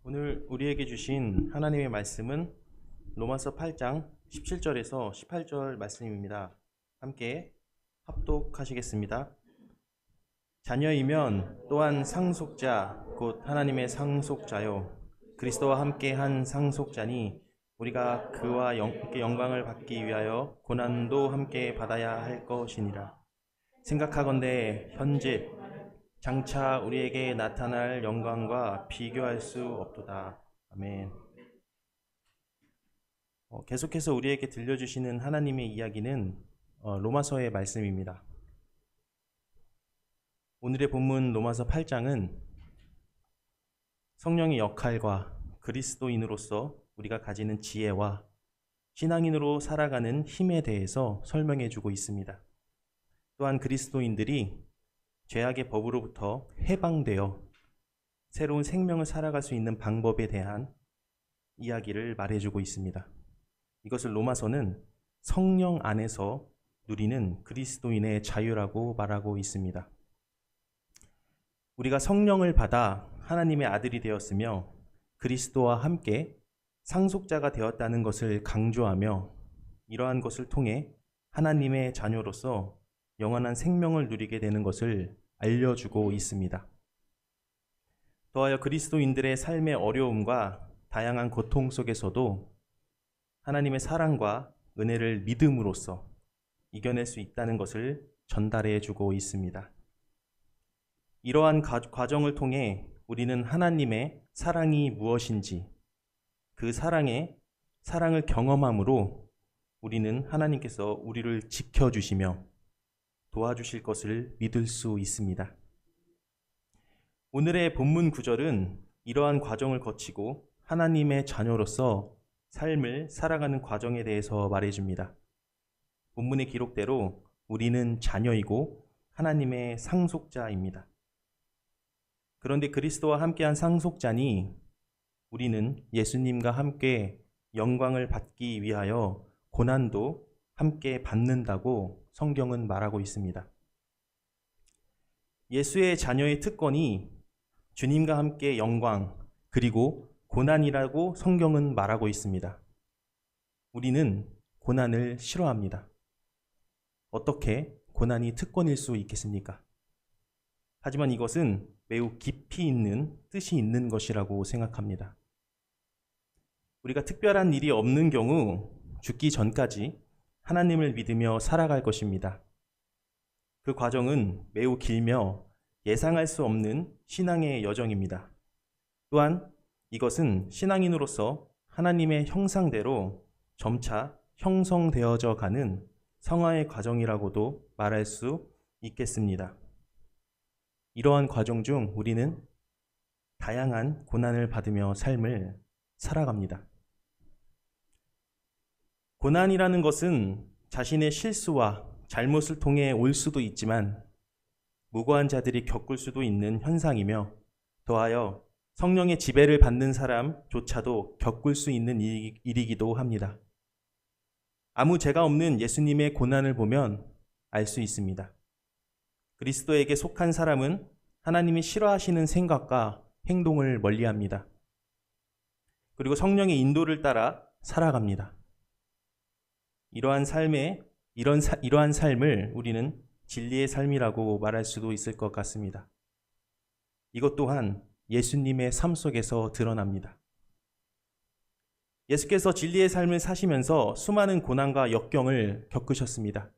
오늘 우리에게 주신 하나님의 말씀은 로마서 8장 17절에서 18절 말씀입니다. 함께 합독하시겠습니다. 자녀이면 또한 상속자 곧 하나님의 상속자요 그리스도와 함께 한 상속자니 우리가 그와 영광을 받기 위하여 고난도 함께 받아야 할 것이니라. 생각하건대 현재 장차 우리에게 나타날 영광과 비교할 수 없도다. 아멘. 계속해서 우리에게 들려주시는 하나님의 이야기는 로마서의 말씀입니다. 오늘의 본문 로마서 8장은 성령의 역할과 그리스도인으로서 우리가 가지는 지혜와 신앙인으로 살아가는 힘에 대해서 설명해 주고 있습니다. 또한 그리스도인들이 죄악의 법으로부터 해방되어 새로운 생명을 살아갈 수 있는 방법에 대한 이야기를 말해주고 있습니다. 이것을 로마서는 성령 안에서 누리는 그리스도인의 자유라고 말하고 있습니다. 우리가 성령을 받아 하나님의 아들이 되었으며 그리스도와 함께 상속자가 되었다는 것을 강조하며 이러한 것을 통해 하나님의 자녀로서 영원한 생명을 누리게 되는 것을 알려주고 있습니다. 더하여 그리스도인들의 삶의 어려움과 다양한 고통 속에서도 하나님의 사랑과 은혜를 믿음으로써 이겨낼 수 있다는 것을 전달해 주고 있습니다. 이러한 과정을 통해 우리는 하나님의 사랑이 무엇인지 그 사랑을 경험함으로 우리는 하나님께서 우리를 지켜주시며 도와주실 것을 믿을 수 있습니다. 오늘의 본문 구절은 이러한 과정을 거치고 하나님의 자녀로서 삶을 살아가는 과정에 대해서 말해줍니다. 본문의 기록대로 우리는 자녀이고 하나님의 상속자입니다. 그런데 그리스도와 함께한 상속자니 우리는 예수님과 함께 영광을 받기 위하여 고난도 함께 받는다고 성경은 말하고 있습니다. 예수의 자녀의 특권이 주님과 함께 영광 그리고 고난이라고 성경은 말하고 있습니다. 우리는 고난을 싫어합니다. 어떻게 고난이 특권일 수 있겠습니까? 하지만 이것은 매우 깊이 있는 뜻이 있는 것이라고 생각합니다. 우리가 특별한 일이 없는 경우 죽기 전까지 하나님을 믿으며 살아갈 것입니다. 그 과정은 매우 길며 예상할 수 없는 신앙의 여정입니다. 또한 이것은 신앙인으로서 하나님의 형상대로 점차 형성되어져 가는 성화의 과정이라고도 말할 수 있겠습니다. 이러한 과정 중 우리는 다양한 고난을 받으며 삶을 살아갑니다. 고난이라는 것은 자신의 실수와 잘못을 통해 올 수도 있지만 무고한 자들이 겪을 수도 있는 현상이며 더하여 성령의 지배를 받는 사람조차도 겪을 수 있는 일이기도 합니다. 아무 죄가 없는 예수님의 고난을 보면 알 수 있습니다. 그리스도에게 속한 사람은 하나님이 싫어하시는 생각과 행동을 멀리합니다. 그리고 성령의 인도를 따라 살아갑니다. 이러한 삶을 우리는 진리의 삶이라고 말할 수도 있을 것 같습니다. 이것 또한 예수님의 삶 속에서 드러납니다. 예수께서 진리의 삶을 사시면서 수많은 고난과 역경을 겪으셨습니다.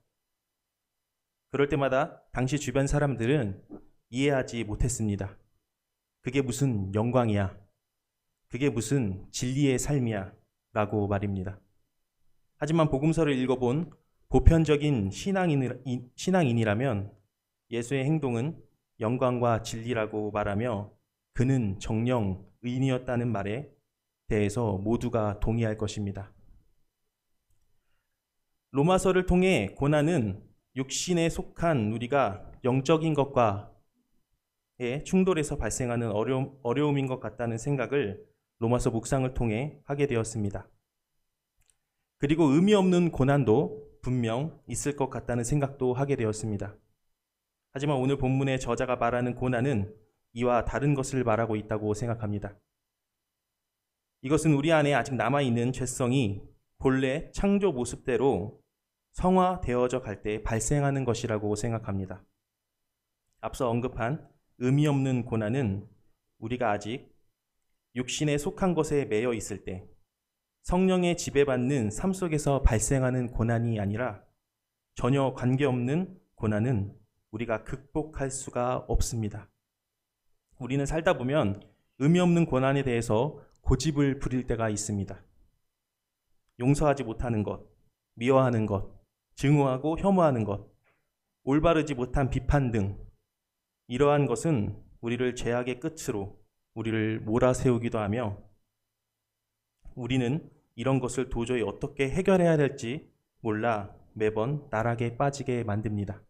그럴 때마다 당시 주변 사람들은 이해하지 못했습니다. 그게 무슨 영광이야? 그게 무슨 진리의 삶이야? 라고 말입니다. 하지만 복음서를 읽어본 보편적인 신앙인이라면 예수의 행동은 영광과 진리라고 말하며 그는 정녕 의인이었다는 말에 대해서 모두가 동의할 것입니다. 로마서를 통해 고난은 육신에 속한 우리가 영적인 것과의 충돌에서 발생하는 어려움인 것 같다는 생각을 로마서 묵상을 통해 하게 되었습니다. 그리고 의미 없는 고난도 분명 있을 것 같다는 생각도 하게 되었습니다. 하지만 오늘 본문의 저자가 말하는 고난은 이와 다른 것을 말하고 있다고 생각합니다. 이것은 우리 안에 아직 남아있는 죄성이 본래 창조 모습대로 성화되어져 갈 때 발생하는 것이라고 생각합니다. 앞서 언급한 의미 없는 고난은 우리가 아직 육신에 속한 것에 매여 있을 때 성령의 지배받는 삶 속에서 발생하는 고난이 아니라 전혀 관계없는 고난은 우리가 극복할 수가 없습니다. 우리는 살다 보면 의미 없는 고난에 대해서 고집을 부릴 때가 있습니다. 용서하지 못하는 것, 미워하는 것, 증오하고 혐오하는 것, 올바르지 못한 비판 등 이러한 것은 우리를 죄악의 끝으로 우리를 몰아세우기도 하며 우리는 이런 것을 도저히 어떻게 해결해야 될지 몰라 매번 나락에 빠지게 만듭니다.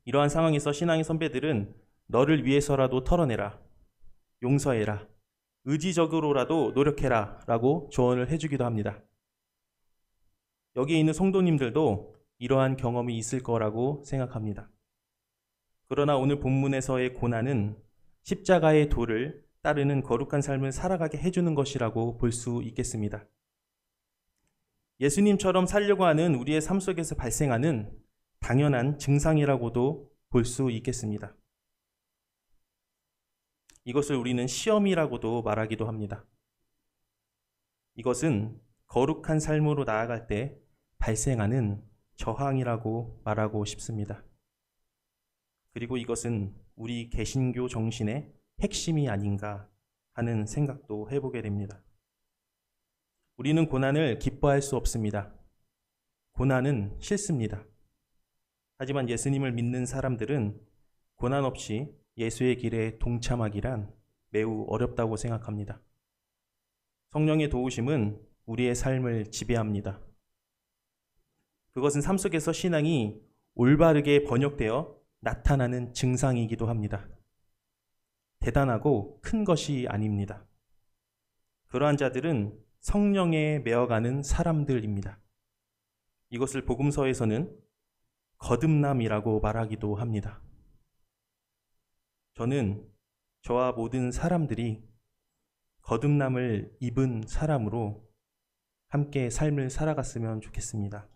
이러한 상황에서 신앙의 선배들은 너를 위해서라도 털어내라, 용서해라, 의지적으로라도 노력해라 라고 조언을 해주기도 합니다. 여기에 있는 성도님들도 이러한 경험이 있을 거라고 생각합니다. 그러나 오늘 본문에서의 고난은 십자가의 도를 따르는 거룩한 삶을 살아가게 해주는 것이라고 볼 수 있겠습니다. 예수님처럼 살려고 하는 우리의 삶 속에서 발생하는 당연한 증상이라고도 볼 수 있겠습니다. 이것을 우리는 시험이라고도 말하기도 합니다. 이것은 거룩한 삶으로 나아갈 때 발생하는 저항이라고 말하고 싶습니다. 그리고 이것은 우리 개신교 정신의 핵심이 아닌가 하는 생각도 해보게 됩니다. 우리는 고난을 기뻐할 수 없습니다. 고난은 싫습니다. 하지만 예수님을 믿는 사람들은 고난 없이 예수의 길에 동참하기란 매우 어렵다고 생각합니다. 성령의 도우심은 우리의 삶을 지배합니다. 그것은 삶 속에서 신앙이 올바르게 번역되어 나타나는 증상이기도 합니다. 대단하고 큰 것이 아닙니다. 그러한 자들은 성령에 매어가는 사람들입니다. 이것을 복음서에서는 거듭남이라고 말하기도 합니다. 저는 저와 모든 사람들이 거듭남을 입은 사람으로 함께 삶을 살아갔으면 좋겠습니다.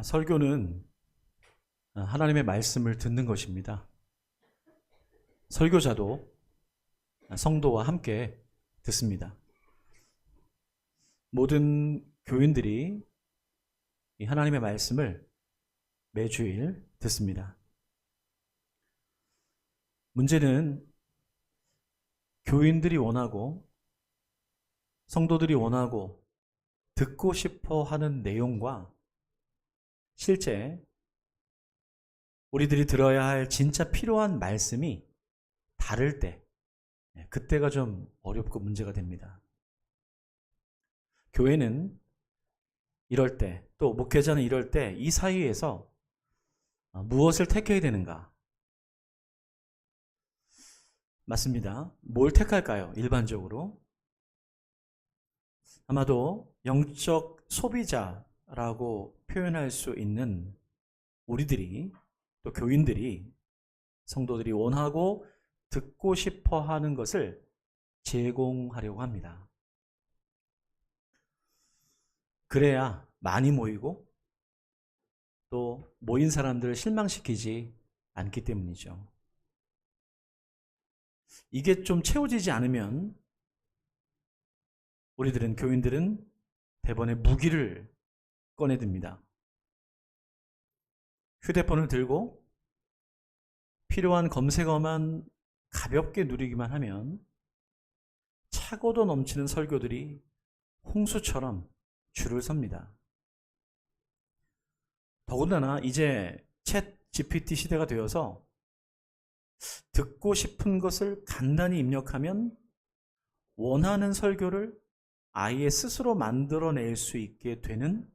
설교는 하나님의 말씀을 듣는 것입니다. 설교자도 성도와 함께 듣습니다. 모든 교인들이 이 하나님의 말씀을 매주일 듣습니다. 문제는 교인들이 원하고 성도들이 원하고 듣고 싶어 하는 내용과 실제 우리들이 들어야 할 진짜 필요한 말씀이 다를 때, 그때가 좀 어렵고 문제가 됩니다. 교회는 이럴 때, 또 목회자는 이럴 때 이 사이에서 무엇을 택해야 되는가? 맞습니다. 뭘 택할까요? 일반적으로 아마도 영적 소비자라고 표현할 수 있는 우리들이, 또 교인들이, 성도들이 원하고 듣고 싶어 하는 것을 제공하려고 합니다. 그래야 많이 모이고 또 모인 사람들을 실망시키지 않기 때문이죠. 이게 좀 채워지지 않으면 우리들은, 교인들은 대번에 무기를 꺼내듭니다. 휴대폰을 들고 필요한 검색어만 가볍게 누리기만 하면 차고도 넘치는 설교들이 홍수처럼 줄을 섭니다. 더군다나 이제 챗 GPT 시대가 되어서 듣고 싶은 것을 간단히 입력하면 원하는 설교를 아예 스스로 만들어낼 수 있게 되는,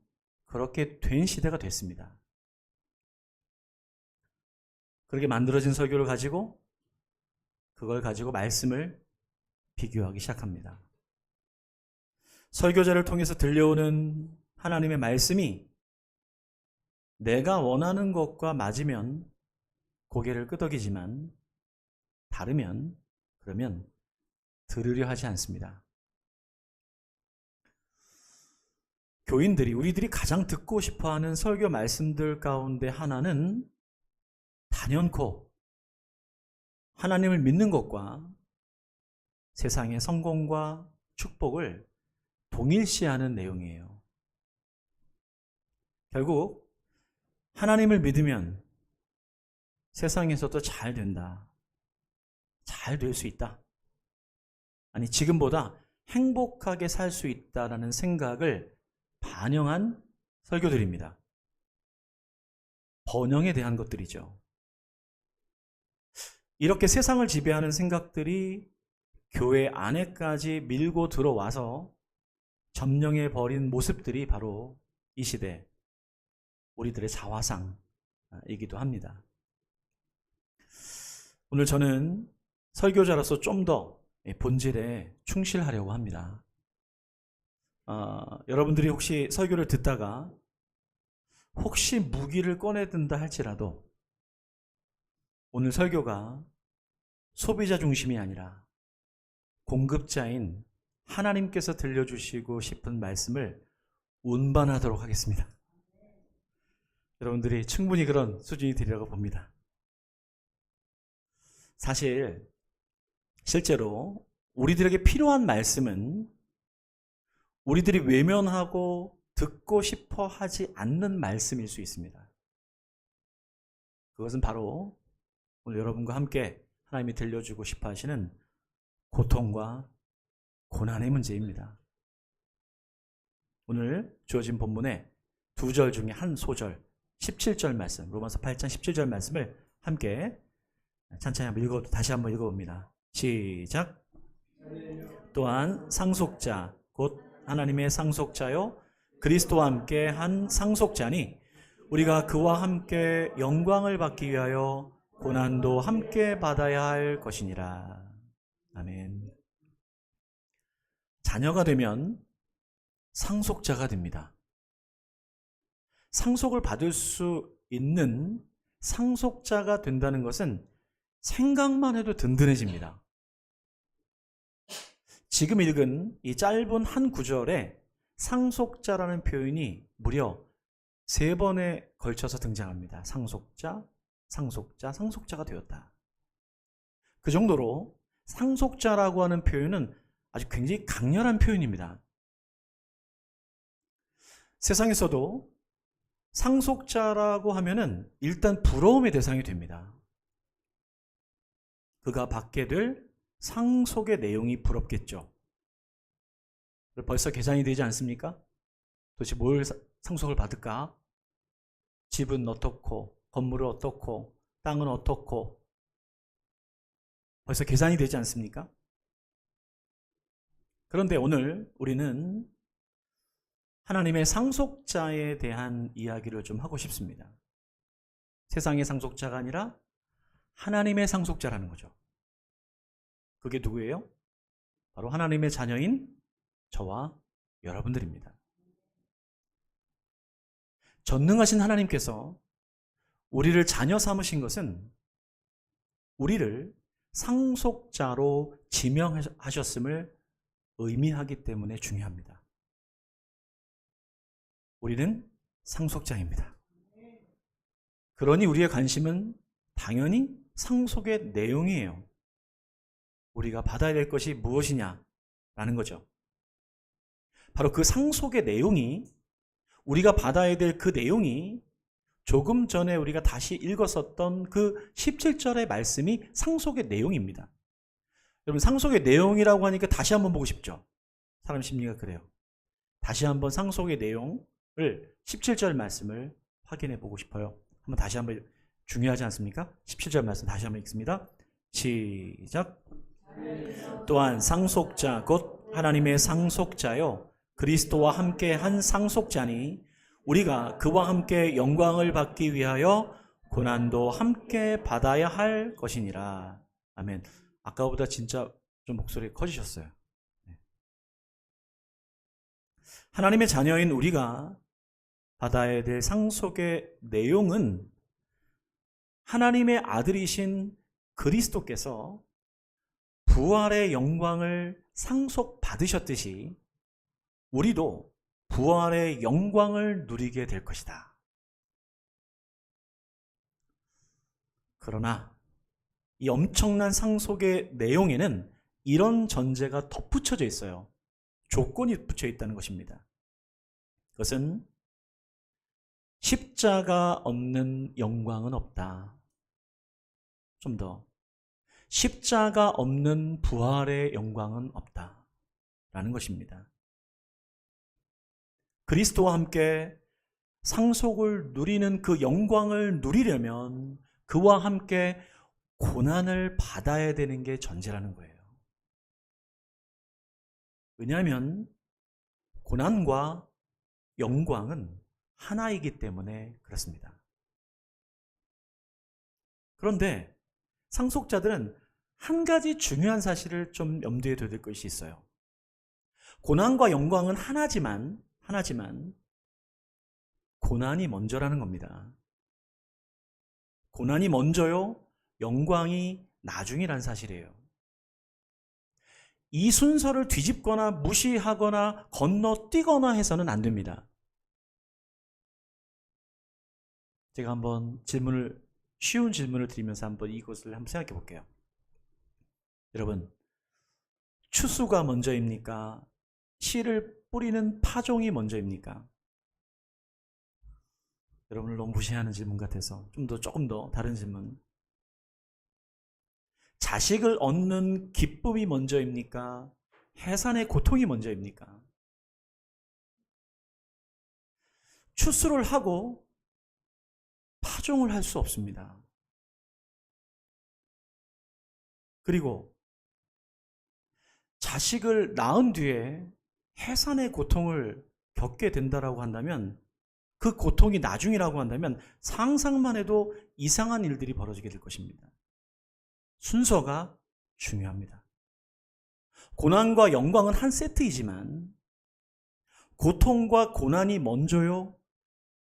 그렇게 된 시대가 됐습니다. 그렇게 만들어진 설교를 가지고, 그걸 가지고 말씀을 비교하기 시작합니다. 설교자를 통해서 들려오는 하나님의 말씀이 내가 원하는 것과 맞으면 고개를 끄덕이지만 다르면 그러면 들으려 하지 않습니다. 교인들이 우리들이 가장 듣고 싶어하는 설교 말씀들 가운데 하나는 단연코 하나님을 믿는 것과 세상의 성공과 축복을 동일시하는 내용이에요. 결국 하나님을 믿으면 세상에서도 잘 된다. 잘 될 수 있다. 아니, 지금보다 행복하게 살 수 있다라는 생각을 반영한 설교들입니다. 번영에 대한 것들이죠. 이렇게 세상을 지배하는 생각들이 교회 안에까지 밀고 들어와서 점령해 버린 모습들이 바로 이 시대 우리들의 자화상이기도 합니다. 오늘 저는 설교자로서 좀 더 본질에 충실하려고 합니다. 여러분들이 혹시 설교를 듣다가 혹시 무기를 꺼내든다 할지라도 오늘 설교가 소비자 중심이 아니라 공급자인 하나님께서 들려주시고 싶은 말씀을 운반하도록 하겠습니다. 여러분들이 충분히 그런 수준이 되리라고 봅니다. 사실 실제로 우리들에게 필요한 말씀은 우리들이 외면하고 듣고 싶어 하지 않는 말씀일 수 있습니다. 그것은 바로 오늘 여러분과 함께 하나님이 들려주고 싶어 하시는 고통과 고난의 문제입니다. 오늘 주어진 본문의 두 절 중에 한 소절 17절 말씀, 로마서 8장 17절 말씀을 함께 찬찬히 다시 한번 읽어봅니다. 시작. 또한 상속자 곧 하나님의 상속자요 그리스도와 함께 한 상속자니 우리가 그와 함께 영광을 받기 위하여 고난도 함께 받아야 할 것이니라. 아멘. 자녀가 되면 상속자가 됩니다. 상속을 받을 수 있는 상속자가 된다는 것은 생각만 해도 든든해집니다. 지금 읽은 이 짧은 한 구절에 상속자라는 표현이 무려 3번에 걸쳐서 등장합니다. 상속자, 상속자, 상속자가 되었다. 그 정도로 상속자라고 하는 표현은 아주 굉장히 강렬한 표현입니다. 세상에서도 상속자라고 하면은 일단 부러움의 대상이 됩니다. 그가 받게 될 상속의 내용이 부럽겠죠. 벌써 계산이 되지 않습니까? 도대체 뭘 상속을 받을까? 집은 어떻고, 건물은 어떻고, 땅은 어떻고, 벌써 계산이 되지 않습니까? 그런데 오늘 우리는 하나님의 상속자에 대한 이야기를 좀 하고 싶습니다. 세상의 상속자가 아니라 하나님의 상속자라는 거죠. 그게 누구예요? 바로 하나님의 자녀인 저와 여러분들입니다. 전능하신 하나님께서 우리를 자녀 삼으신 것은 우리를 상속자로 지명하셨음을 의미하기 때문에 중요합니다. 우리는 상속자입니다. 그러니 우리의 관심은 당연히 상속의 내용이에요. 우리가 받아야 될 것이 무엇이냐라는 거죠. 바로 그 상속의 내용이, 우리가 받아야 될 그 내용이 조금 전에 우리가 다시 읽었었던 그 17절의 말씀이 상속의 내용입니다. 여러분, 상속의 내용이라고 하니까 다시 한번 보고 싶죠? 사람 심리가 그래요. 다시 한번 상속의 내용을 17절 말씀을 확인해 보고 싶어요. 한번 다시 한번, 중요하지 않습니까? 17절 말씀 다시 한번 읽습니다. 시작. 또한 상속자 곧 하나님의 상속자요 그리스도와 함께 한 상속자니 우리가 그와 함께 영광을 받기 위하여 고난도 함께 받아야 할 것이니라. 아멘. 아까보다 진짜 좀 목소리 커지셨어요. 네. 하나님의 자녀인 우리가 받아야 될 상속의 내용은 하나님의 아들이신 그리스도께서 부활의 영광을 상속받으셨듯이 우리도 부활의 영광을 누리게 될 것이다. 그러나 이 엄청난 상속의 내용에는 이런 전제가 덧붙여져 있어요. 조건이 붙여 있다는 것입니다. 그것은 십자가 없는 영광은 없다. 좀 더. 십자가 없는 부활의 영광은 없다. 라는 것입니다. 그리스도와 함께 상속을 누리는 그 영광을 누리려면 그와 함께 고난을 받아야 되는 게 전제라는 거예요. 왜냐하면 고난과 영광은 하나이기 때문에 그렇습니다. 그런데 상속자들은 한 가지 중요한 사실을 좀 염두에 둬야 될 것이 있어요. 고난과 영광은 하나지만 고난이 먼저라는 겁니다. 고난이 먼저요, 영광이 나중이라는 사실이에요. 이 순서를 뒤집거나 무시하거나 건너뛰거나 해서는 안 됩니다. 제가 한번 쉬운 질문을 드리면서 한번 이것을 한번 생각해 볼게요. 여러분, 추수가 먼저입니까? 씨를 뿌리는 파종이 먼저입니까? 여러분을 너무 무시하는 질문 같아서 조금 더 다른 질문. 자식을 얻는 기쁨이 먼저입니까? 해산의 고통이 먼저입니까? 추수를 하고 파종을 할 수 없습니다. 그리고 자식을 낳은 뒤에 해산의 고통을 겪게 된다라고 한다면, 그 고통이 나중이라고 한다면 상상만 해도 이상한 일들이 벌어지게 될 것입니다. 순서가 중요합니다. 고난과 영광은 한 세트이지만 고통과 고난이 먼저요,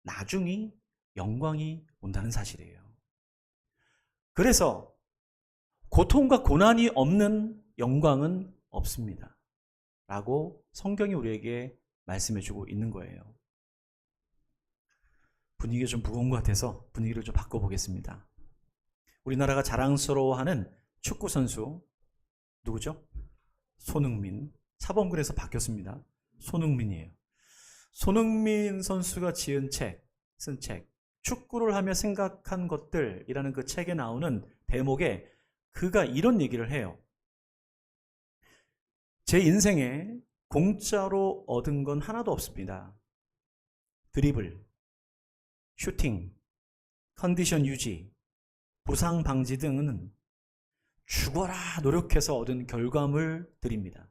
나중이 영광이 온다는 사실이에요. 그래서 고통과 고난이 없는 영광은 없습니다. 라고 성경이 우리에게 말씀해 주고 있는 거예요. 분위기가 좀 무거운 것 같아서 분위기를 좀 바꿔보겠습니다. 우리나라가 자랑스러워하는 축구선수 누구죠? 손흥민. 사범근에서 바뀌었습니다. 손흥민이에요. 손흥민 선수가 쓴 책, 축구를 하며 생각한 것들이라는 그 책에 나오는 대목에 그가 이런 얘기를 해요. 제 인생에 공짜로 얻은 건 하나도 없습니다. 드리블, 슈팅, 컨디션 유지, 부상 방지 등은 죽어라 노력해서 얻은 결과물들입니다.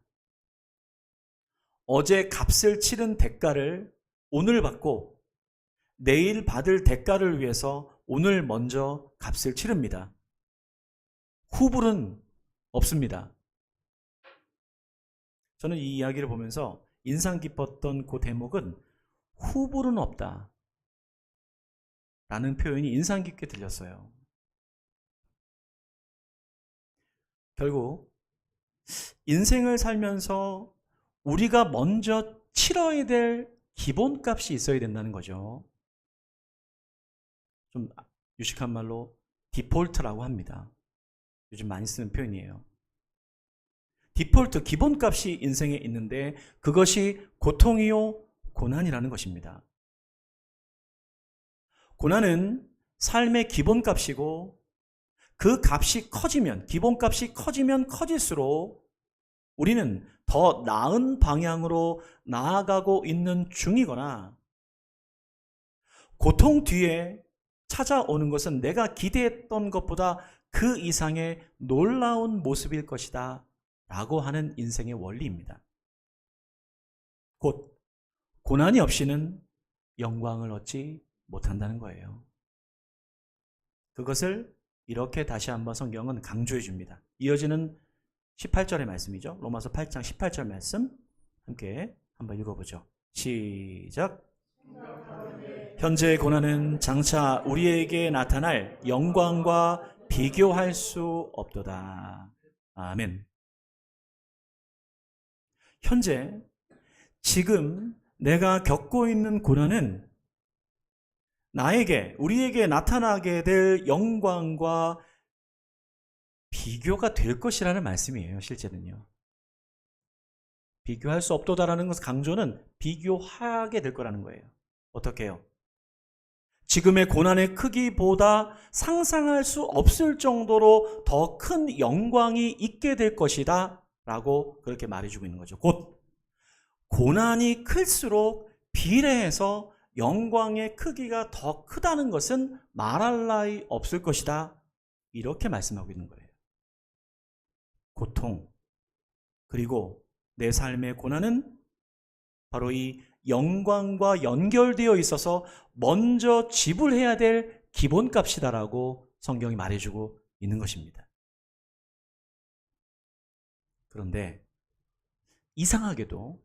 어제 값을 치른 대가를 오늘 받고 내일 받을 대가를 위해서 오늘 먼저 값을 치릅니다. 후불은 없습니다. 저는 이 이야기를 보면서 인상 깊었던 그 대목은 후불은 없다 라는 표현이 인상 깊게 들렸어요. 결국 인생을 살면서 우리가 먼저 치러야 될 기본값이 있어야 된다는 거죠. 좀 유식한 말로 디폴트라고 합니다. 요즘 많이 쓰는 표현이에요. 디폴트, 기본값이 인생에 있는데 그것이 고통이요, 고난이라는 것입니다. 고난은 삶의 기본값이고 그 값이 커지면, 기본값이 커지면 커질수록 우리는 더 나은 방향으로 나아가고 있는 중이거나 고통 뒤에 찾아오는 것은 내가 기대했던 것보다 그 이상의 놀라운 모습일 것이다 라고 하는 인생의 원리입니다. 곧 고난이 없이는 영광을 얻지 못한다는 거예요. 그것을 이렇게 다시 한번 성경은 강조해 줍니다. 이어지는 18절의 말씀이죠. 로마서 8장 18절 말씀 함께 한번 읽어보죠. 시작. 현재의 고난은 장차 우리에게 나타날 영광과 비교할 수 없도다. 아멘. 현재 지금 내가 겪고 있는 고난은 우리에게 나타나게 될 영광과 비교가 될 것이라는 말씀이에요. 실제는요. 비교할 수 없도다라는 것은 강조는 비교하게 될 거라는 거예요. 어떻게 해요? 지금의 고난의 크기보다 상상할 수 없을 정도로 더 큰 영광이 있게 될 것이다 라고 그렇게 말해주고 있는 거죠. 곧 고난이 클수록 비례해서 영광의 크기가 더 크다는 것은 말할 나위 없을 것이다, 이렇게 말씀하고 있는 거예요. 고통 그리고 내 삶의 고난은 바로 이 영광과 연결되어 있어서 먼저 지불해야 될 기본값이다라고 성경이 말해주고 있는 것입니다. 그런데 이상하게도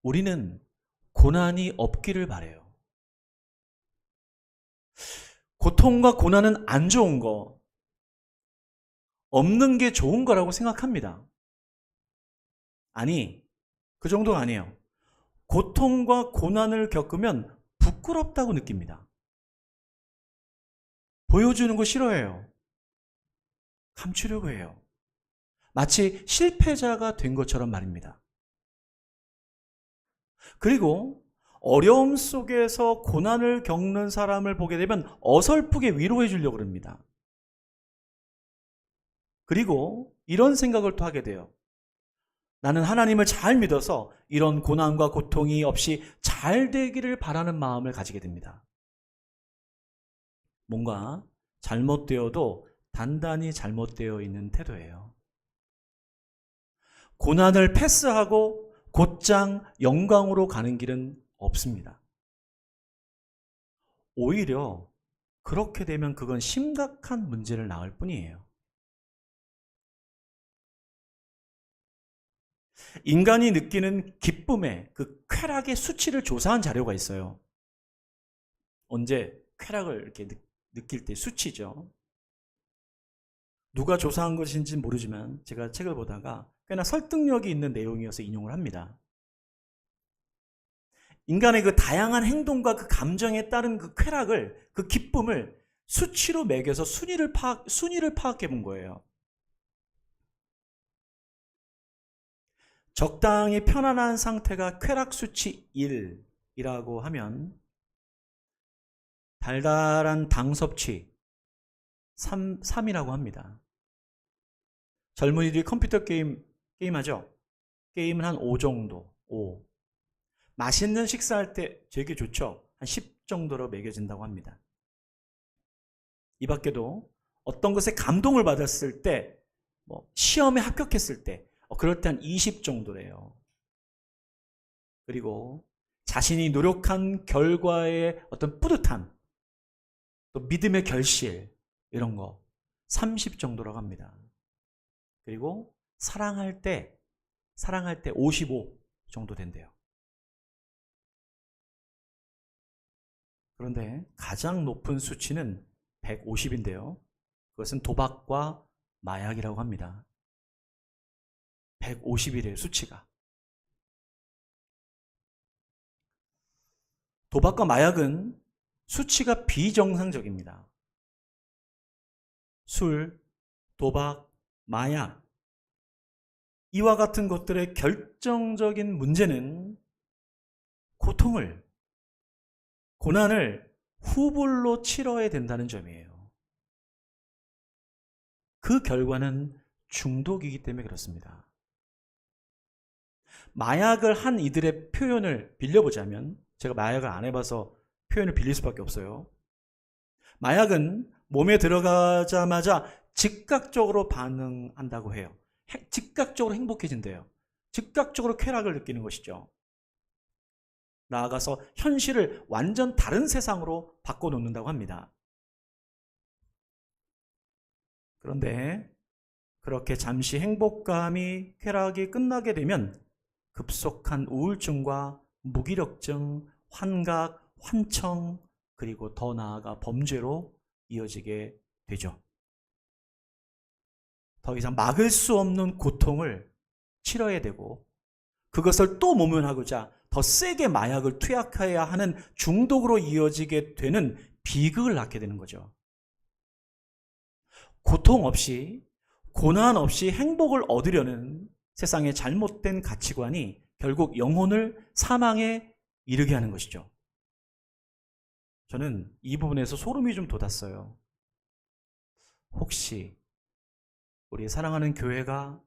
우리는 고난이 없기를 바라요. 고통과 고난은 안 좋은 거, 없는 게 좋은 거라고 생각합니다. 아니, 그 정도가 아니에요. 고통과 고난을 겪으면 부끄럽다고 느낍니다. 보여주는 거 싫어해요. 감추려고 해요. 마치 실패자가 된 것처럼 말입니다. 그리고 어려움 속에서 고난을 겪는 사람을 보게 되면 어설프게 위로해 주려고 합니다. 그리고 이런 생각을 또 하게 돼요. 나는 하나님을 잘 믿어서 이런 고난과 고통이 없이 잘 되기를 바라는 마음을 가지게 됩니다. 뭔가 잘못되어도 단단히 잘못되어 있는 태도예요. 고난을 패스하고 곧장 영광으로 가는 길은 없습니다. 오히려 그렇게 되면 그건 심각한 문제를 낳을 뿐이에요. 인간이 느끼는 기쁨의 그 쾌락의 수치를 조사한 자료가 있어요. 언제 쾌락을 이렇게 느낄 때 수치죠. 누가 조사한 것인지 모르지만 제가 책을 보다가 꽤나 설득력이 있는 내용이어서 인용을 합니다. 인간의 그 다양한 행동과 그 감정에 따른 그 쾌락을, 그 기쁨을 수치로 매겨서 순위를 파악해 본 거예요. 적당히 편안한 상태가 쾌락 수치 1이라고 하면 달달한 당 섭취 3이라고 합니다. 젊은이들이 컴퓨터 게임하죠? 게임은 한 5 정도, 5. 맛있는 식사할 때 되게 좋죠? 한 10 정도로 매겨진다고 합니다. 이 밖에도 어떤 것에 감동을 받았을 때, 시험에 합격했을 때, 그럴 때 한 20 정도래요. 그리고 자신이 노력한 결과의 어떤 뿌듯함, 또 믿음의 결실, 이런 거 30 정도라고 합니다. 그리고 사랑할 때 55 정도 된대요. 그런데 가장 높은 수치는 150인데요. 그것은 도박과 마약이라고 합니다. 150이래요, 수치가. 도박과 마약은 수치가 비정상적입니다. 술, 도박, 마약, 이와 같은 것들의 결정적인 문제는 고난을 후불로 치러야 된다는 점이에요. 그 결과는 중독이기 때문에 그렇습니다. 마약을 한 이들의 표현을 빌려보자면, 제가 마약을 안 해봐서 표현을 빌릴 수밖에 없어요. 마약은 몸에 들어가자마자 즉각적으로 반응한다고 해요. 즉각적으로 행복해진대요. 즉각적으로 쾌락을 느끼는 것이죠. 나아가서 현실을 완전 다른 세상으로 바꿔놓는다고 합니다. 그런데 그렇게 잠시 행복감이 쾌락이 끝나게 되면 급속한 우울증과 무기력증, 환각, 환청, 그리고 더 나아가 범죄로 이어지게 되죠. 더 이상 막을 수 없는 고통을 치러야 되고 그것을 또 모면하고자 더 세게 마약을 투약해야 하는 중독으로 이어지게 되는 비극을 낳게 되는 거죠. 고통 없이, 고난 없이 행복을 얻으려는 세상의 잘못된 가치관이 결국 영혼을 사망에 이르게 하는 것이죠. 저는 이 부분에서 소름이 좀 돋았어요. 혹시 우리 사랑하는 교회가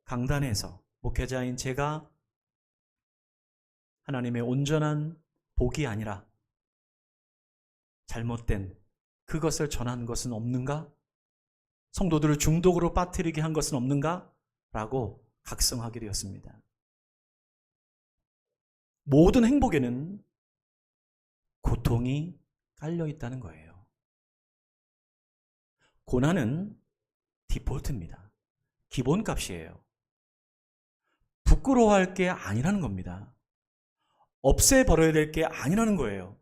강단에서 목회자인 제가 하나님의 온전한 복이 아니라 잘못된 그것을 전한 것은 없는가? 성도들을 중독으로 빠뜨리게 한 것은 없는가? 라고 각성하게 되었습니다. 모든 행복에는 고통이 깔려 있다는 거예요. 고난은 디폴트입니다. 기본값이에요. 부끄러워할 게 아니라는 겁니다. 없애버려야 될 게 아니라는 거예요.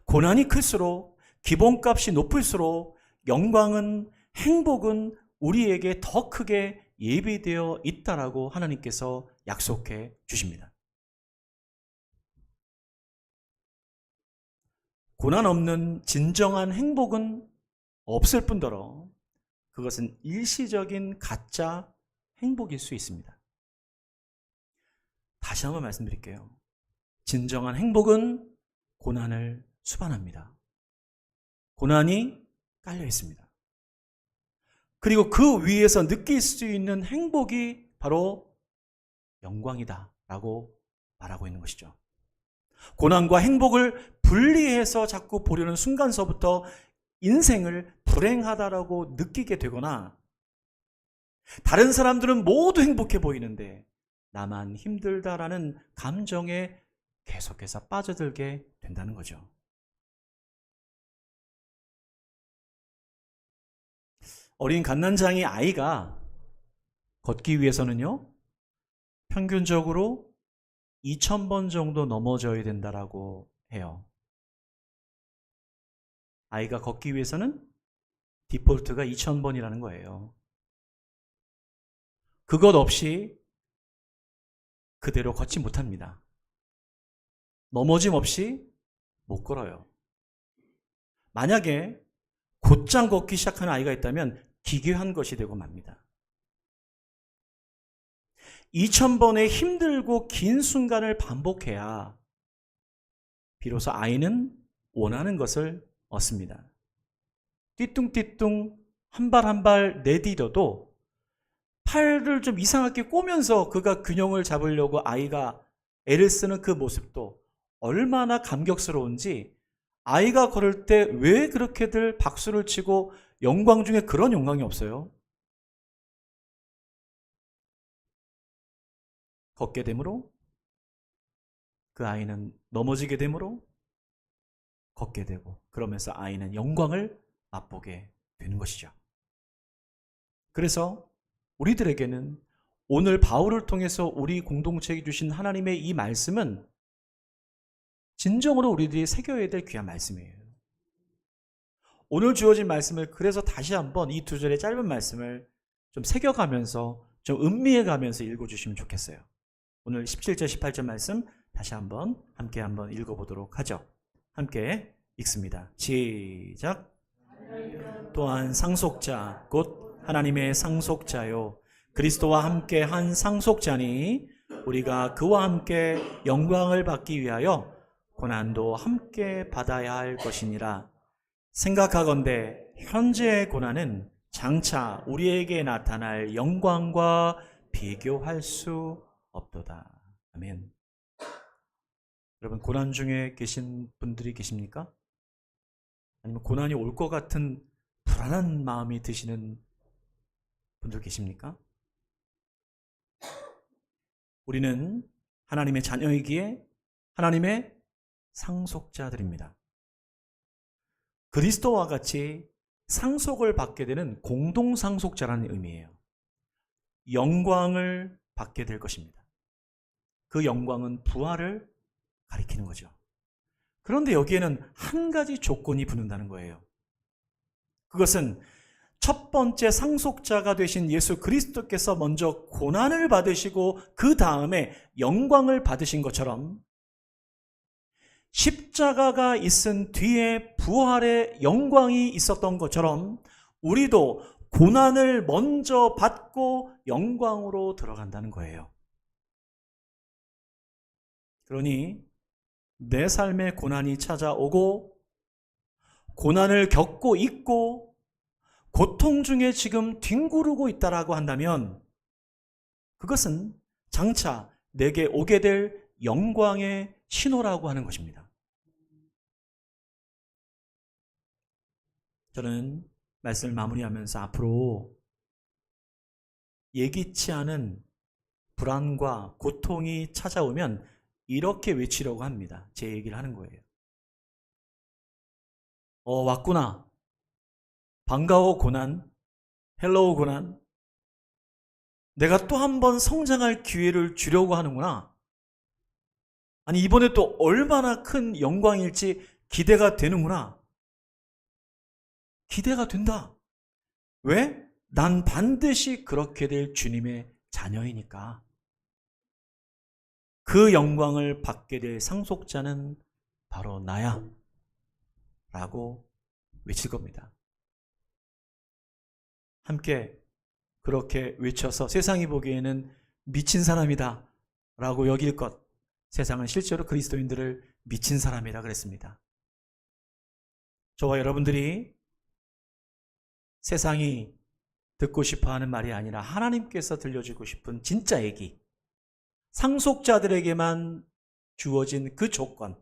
고난이 클수록, 기본값이 높을수록 영광은, 행복은 우리에게 더 크게 예비되어 있다라고 하나님께서 약속해 주십니다. 고난 없는 진정한 행복은 없을 뿐더러 그것은 일시적인 가짜 행복일 수 있습니다. 다시 한번 말씀드릴게요. 진정한 행복은 고난을 수반합니다. 고난이 깔려 있습니다. 그리고 그 위에서 느낄 수 있는 행복이 바로 영광이다 라고 말하고 있는 것이죠. 고난과 행복을 분리해서 자꾸 보려는 순간서부터 인생을 불행하다라고 느끼게 되거나 다른 사람들은 모두 행복해 보이는데 나만 힘들다라는 감정에 계속해서 빠져들게 된다는 거죠. 어린 갓난장이 아이가 걷기 위해서는요, 평균적으로 2000번 정도 넘어져야 된다라고 해요. 아이가 걷기 위해서는 디폴트가 2000번이라는 거예요. 그것 없이 그대로 걷지 못합니다. 넘어짐 없이 못 걸어요. 만약에 곧장 걷기 시작하는 아이가 있다면 기괴한 것이 되고 맙니다. 2000번의 힘들고 긴 순간을 반복해야 비로소 아이는 원하는 것을 얻습니다. 띠뚱띠뚱 한 발 한 발 내디뎌도 팔을 좀 이상하게 꼬면서 그가 균형을 잡으려고 아이가 애를 쓰는 그 모습도 얼마나 감격스러운지 아이가 걸을 때 왜 그렇게들 박수를 치고 영광 중에 그런 영광이 없어요? 걷게 되므로 그 아이는 넘어지게 되므로 걷게 되고 그러면서 아이는 영광을 맛보게 되는 것이죠. 그래서 우리들에게는 오늘 바울을 통해서 우리 공동체에 주신 하나님의 이 말씀은 진정으로 우리들이 새겨야 될 귀한 말씀이에요. 오늘 주어진 말씀을 그래서 다시 한번 이 두 절의 짧은 말씀을 좀 새겨가면서 좀 음미해가면서 읽어주시면 좋겠어요. 오늘 17절 18절 말씀 다시 한번 함께 한번 읽어보도록 하죠. 함께 읽습니다. 시작. 또한 상속자 곧 하나님의 상속자요 그리스도와 함께 한 상속자니 우리가 그와 함께 영광을 받기 위하여 고난도 함께 받아야 할 것이니라. 생각하건대 현재의 고난은 장차 우리에게 나타날 영광과 비교할 수 없도다. 아멘. 여러분, 고난 중에 계신 분들이 계십니까? 아니면 고난이 올 것 같은 불안한 마음이 드시는 분들 계십니까? 우리는 하나님의 자녀이기에 하나님의 상속자들입니다. 그리스도와 같이 상속을 받게 되는 공동상속자라는 의미예요. 영광을 받게 될 것입니다. 그 영광은 부활을 가리키는 거죠. 그런데 여기에는 한 가지 조건이 붙는다는 거예요. 그것은 첫 번째 상속자가 되신 예수 그리스도께서 먼저 고난을 받으시고 그 다음에 영광을 받으신 것처럼 십자가가 있은 뒤에 부활의 영광이 있었던 것처럼 우리도 고난을 먼저 받고 영광으로 들어간다는 거예요. 그러니 내 삶에 고난이 찾아오고 고난을 겪고 있고 고통 중에 지금 뒹구르고 있다라고 한다면 그것은 장차 내게 오게 될 영광의 신호라고 하는 것입니다. 저는 말씀을 마무리하면서 앞으로 예기치 않은 불안과 고통이 찾아오면 이렇게 외치려고 합니다. 제 얘기를 하는 거예요. 왔구나. 반가워 고난. 헬로우 고난. 내가 또 한 번 성장할 기회를 주려고 하는구나. 아니 이번에 또 얼마나 큰 영광일지 기대가 되는구나. 기대가 된다. 왜? 난 반드시 그렇게 될 주님의 자녀이니까. 그 영광을 받게 될 상속자는 바로 나야. 라고 외칠 겁니다. 함께 그렇게 외쳐서 세상이 보기에는 미친 사람이다 라고 여길 것. 세상은 실제로 그리스도인들을 미친 사람이라 그랬습니다. 저와 여러분들이 세상이 듣고 싶어하는 말이 아니라 하나님께서 들려주고 싶은 진짜 얘기, 상속자들에게만 주어진 그 조건,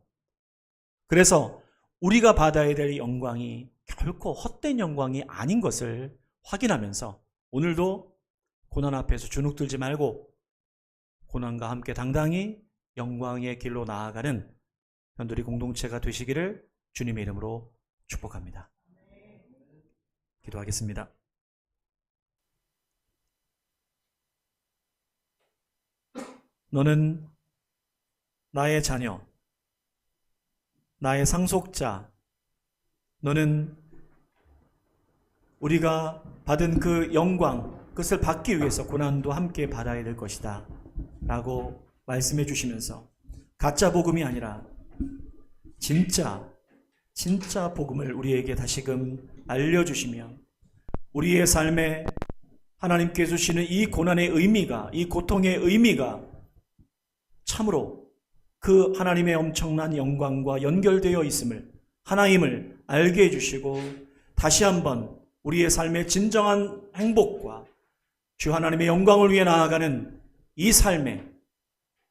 그래서 우리가 받아야 될 영광이 결코 헛된 영광이 아닌 것을 확인하면서 오늘도 고난 앞에서 주눅들지 말고 고난과 함께 당당히 영광의 길로 나아가는 현도리 공동체가 되시기를 주님의 이름으로 축복합니다. 기도하겠습니다. 너는 나의 자녀, 나의 상속자, 너는 우리가 받은 그 영광, 그것을 받기 위해서 고난도 함께 받아야 될 것이다 라고 말씀해 주시면서 가짜 복음이 아니라 진짜 복음을 우리에게 다시금 알려주시며 우리의 삶에 하나님께서 주시는 이 고난의 의미가, 이 고통의 의미가 참으로 그 하나님의 엄청난 영광과 연결되어 있음을, 하나임을 알게 해주시고 다시 한번 우리의 삶의 진정한 행복과 주 하나님의 영광을 위해 나아가는 이 삶에,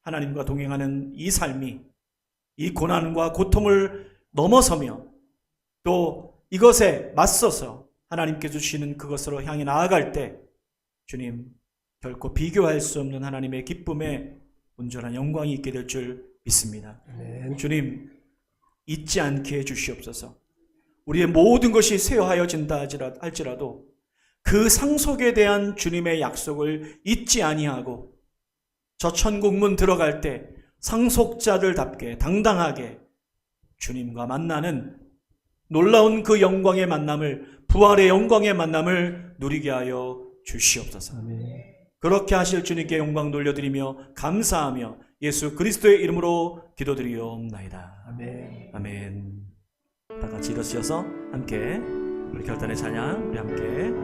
하나님과 동행하는 이 삶이 이 고난과 고통을 넘어서며 또 이것에 맞서서 하나님께서 주시는 그것으로 향해 나아갈 때 주님 결코 비교할 수 없는 하나님의 기쁨에 온전한 영광이 있게 될 줄 믿습니다. 주님 잊지 않게 해주시옵소서. 우리의 모든 것이 쇠하여진다 할지라도 그 상속에 대한 주님의 약속을 잊지 아니하고 저 천국문 들어갈 때 상속자들답게 당당하게 주님과 만나는 놀라운 그 영광의 만남을, 부활의 영광의 만남을 누리게 하여 주시옵소서. 아멘. 그렇게 하실 주님께 영광 돌려드리며 감사하며 예수 그리스도의 이름으로 기도드리옵나이다. 아멘. 아멘. 다 같이 일어서셔서 함께 우리 결단의 찬양 우리 함께